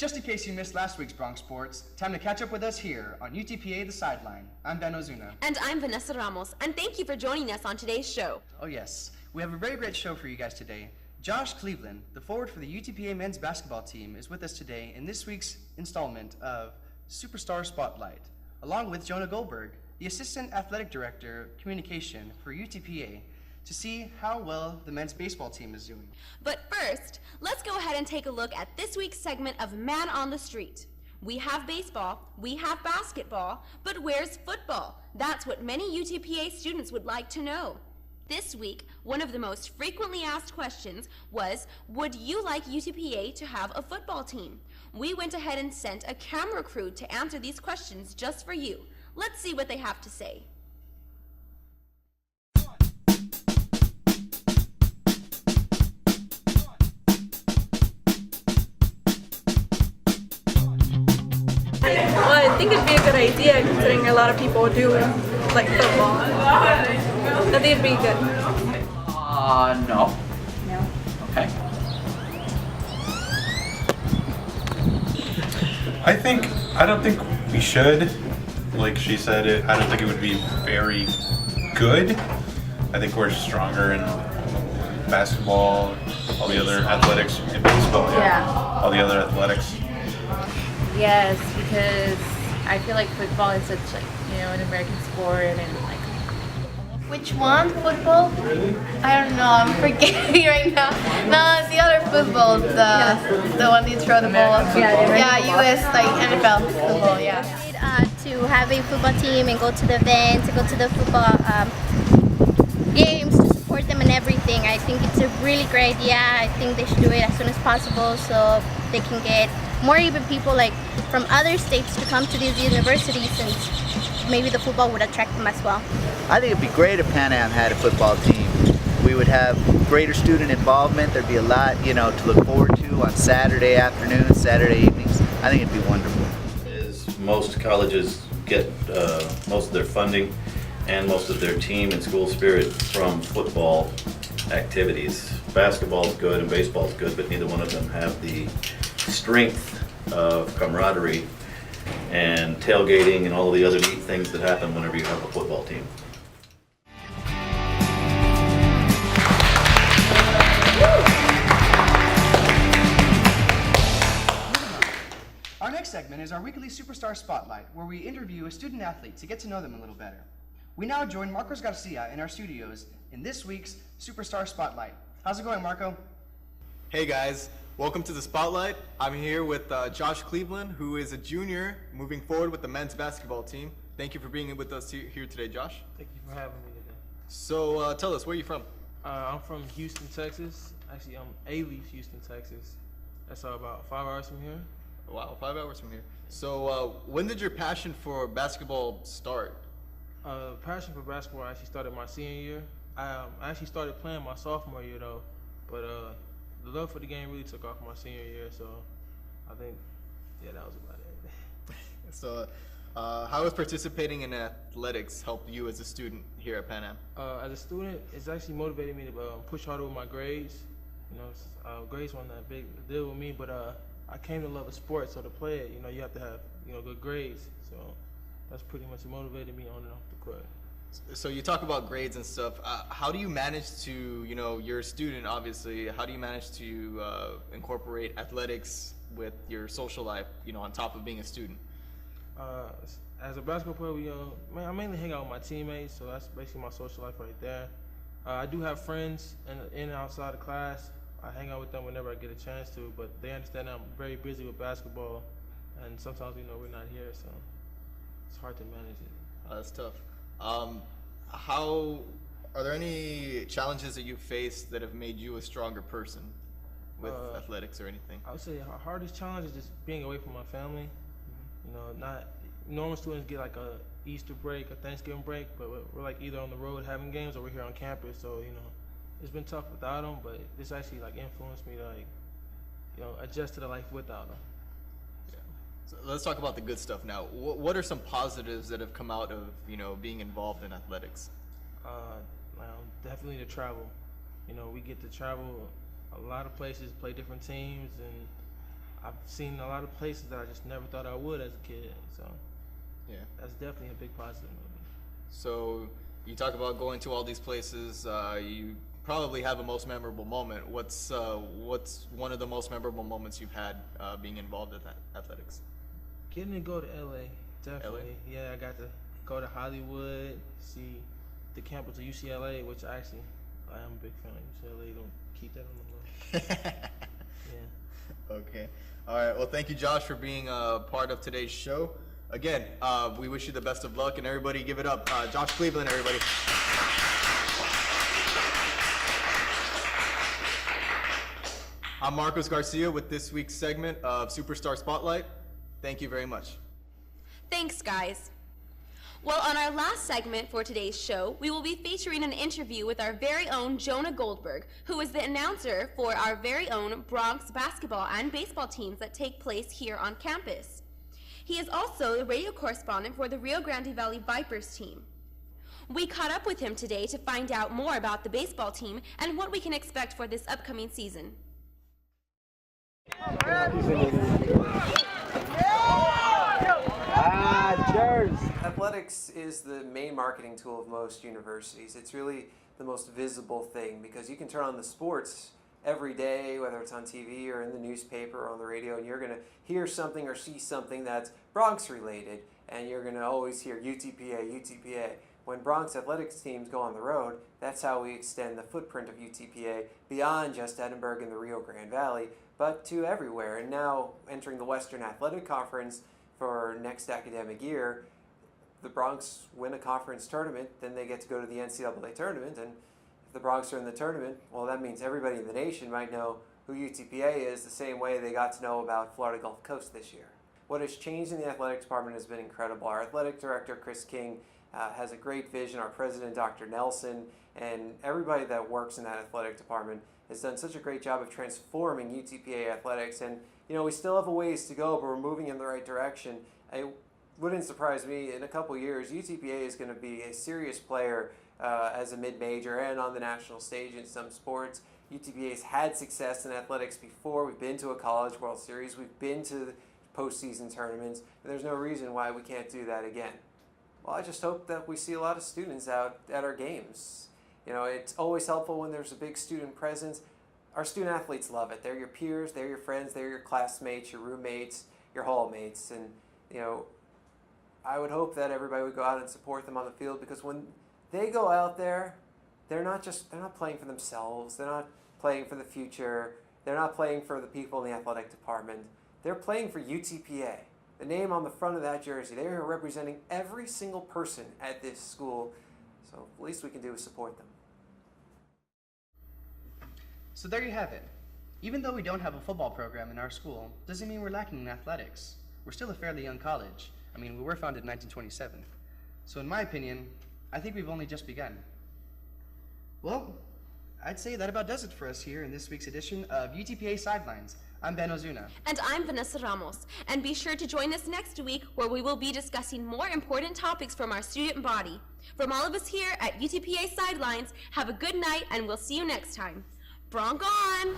Just in case you missed last week's Bronx Sports, time to catch up with us here on UTPA The Sideline. I'm Ben Ozuna. And I'm Vanessa Ramos, and thank you for joining us on today's show. Oh yes, we have a very great show for you guys today. Josh Cleveland, the forward for the UTPA men's basketball team, is with us today in this week's installment of Superstar Spotlight, along with Jonah Goldberg, the Assistant Athletic Director Communication for UTPA, to see how well the men's baseball team is doing. But first, let's go ahead and take a look at this week's segment of Man on the Street. We have baseball, we have basketball, but where's football? That's what many UTPA students would like to know. This week, one of the most frequently asked questions was, would you like UTPA to have a football team? We went ahead and sent a camera crew to answer these questions just for you. Let's see what they have to say. Well, I think it'd be a good idea considering a lot of people do like football. I think it'd be good. No. No. Okay. I don't think we should. Like she said, I don't think it would be very good. I think we're stronger in basketball, all the other athletics, in baseball, all the other athletics. Yes, because I feel like football is such an American sport and like. Which one? Football? I don't know. I'm forgetting right now. No, it's the other football. The one you throw the ball. Yeah, US like NFL football. Yeah. To have a football team and go to the events, to go to the football games, to support them and everything. I think it's a really great idea. I think they should do it as soon as possible so they can get more even people like from other states to come to these universities, and maybe the football would attract them as well. I think it'd be great if Pan Am had a football team. We would have greater student involvement. There'd be a lot, to look forward to on Saturday afternoons, Saturday evenings. I think it'd be wonderful. Most colleges get most of their funding and most of their team and school spirit from football activities. Basketball is good and baseball is good, but neither one of them have the strength of camaraderie and tailgating and all the other neat things that happen whenever you have a football team. Our next segment is our weekly Superstar Spotlight, where we interview a student athlete to get to know them a little better. We now join Marcos Garcia in our studios in this week's Superstar Spotlight. How's it going, Marco? Hey guys, welcome to the Spotlight. I'm here with Josh Cleveland, who is a junior moving forward with the men's basketball team. Thank you for being with us here today, Josh. Thank you for having me today. So tell us, where are you from? I'm from Houston, Texas. Actually, I'm A-Leaf, Houston, Texas. That's about 5 hours from here. Wow, 5 hours from here. So when did your passion for basketball start? Passion for basketball actually started my senior year. I actually started playing my sophomore year though, but the love for the game really took off my senior year, so I think, that was about it. So how has participating in athletics helped you as a student here at Pan Am? As a student, it's actually motivated me to push harder with my grades. Grades weren't that big a deal with me, but I came to love a sport, so to play it, you have to have, good grades. So that's pretty much what motivated me on and off the court. So you talk about grades and stuff. How do you manage to, you're a student, obviously. How do you manage to incorporate athletics with your social life, on top of being a student? As a basketball player, I mainly hang out with my teammates, so that's basically my social life right there. I do have friends in and outside of class. I hang out with them whenever I get a chance to, but they understand I'm very busy with basketball, and sometimes, we're not here, so it's hard to manage it. That's tough. Are there any challenges that you've faced that have made you a stronger person with athletics or anything? I would say our hardest challenge is just being away from my family. Not normal students get like a Easter break, a Thanksgiving break, but we're like either on the road having games or we're here on campus. So it's been tough without them, but this actually like influenced me to adjust to the life without them. So let's talk about the good stuff now. What are some positives that have come out of being involved in athletics? Definitely the travel. We get to travel a lot of places, play different teams, and I've seen a lot of places that I just never thought I would as a kid. So Yeah. that's definitely a big positive of me. So you talk about going to all these places. You probably have a most memorable moment. What's one of the most memorable moments you've had being involved in athletics? Getting to go to LA, definitely. Yeah, I got to go to Hollywood, see the campus of UCLA, which I am a big fan of UCLA. Don't keep that on the low. Yeah. Okay. All right. Well, thank you, Josh, for being a part of today's show. Again, we wish you the best of luck, and everybody give it up. Josh Cleveland, everybody. I'm Marcos Garcia with this week's segment of Superstar Spotlight. Thank you very much. Thanks, guys. Well, on our last segment for today's show, we will be featuring an interview with our very own Jonah Goldberg, who is the announcer for our very own Bronx basketball and baseball teams that take place here on campus. He is also the radio correspondent for the Rio Grande Valley Vipers team. We caught up with him today to find out more about the baseball team and what we can expect for this upcoming season. Athletics is the main marketing tool of most universities. It's really the most visible thing because you can turn on the sports every day, whether it's on TV or in the newspaper or on the radio, and you're going to hear something or see something that's Bronx related, and you're going to always hear UTPA, UTPA. When Bronx athletics teams go on the road, that's how we extend the footprint of UTPA beyond just Edinburgh and the Rio Grande Valley, but to everywhere. And now entering the Western Athletic Conference for next academic year, the Bronx win a conference tournament, then they get to go to the NCAA tournament, and if the Bronx are in the tournament, well, that means everybody in the nation might know who UTPA is the same way they got to know about Florida Gulf Coast this year. What has changed in the athletic department has been incredible. Our athletic director, Chris King, has a great vision. Our president, Dr. Nelson, and everybody that works in that athletic department has done such a great job of transforming UTPA athletics. And, you know, we still have a ways to go, but we're moving in the right direction. It wouldn't surprise me, in a couple years, UTPA is going to be a serious player as a mid-major and on the national stage in some sports. UTPA's had success in athletics before. We've been to a College World Series. We've been to postseason tournaments. And there's no reason why we can't do that again. Well, I just hope that we see a lot of students out at our games. You know, it's always helpful when there's a big student presence. Our student athletes love it. They're your peers, they're your friends, they're your classmates, your roommates, your hallmates. And, you know, I would hope that everybody would go out and support them on the field, because when they go out there, they're not playing for themselves. They're not playing for the future. They're not playing for the people in the athletic department. They're playing for UTPA. The name on the front of that jersey, they are representing every single person at this school. So the least we can do is support them. So there you have it. Even though we don't have a football program in our school, doesn't mean we're lacking in athletics. We're still a fairly young college. I mean, we were founded in 1927. So in my opinion, I think we've only just begun. Well, I'd say that about does it for us here in this week's edition of UTPA Sidelines. I'm Ben Ozuna. And I'm Vanessa Ramos. And be sure to join us next week, where we will be discussing more important topics from our student body. From all of us here at UTPA Sidelines, have a good night, and we'll see you next time. Bronc on!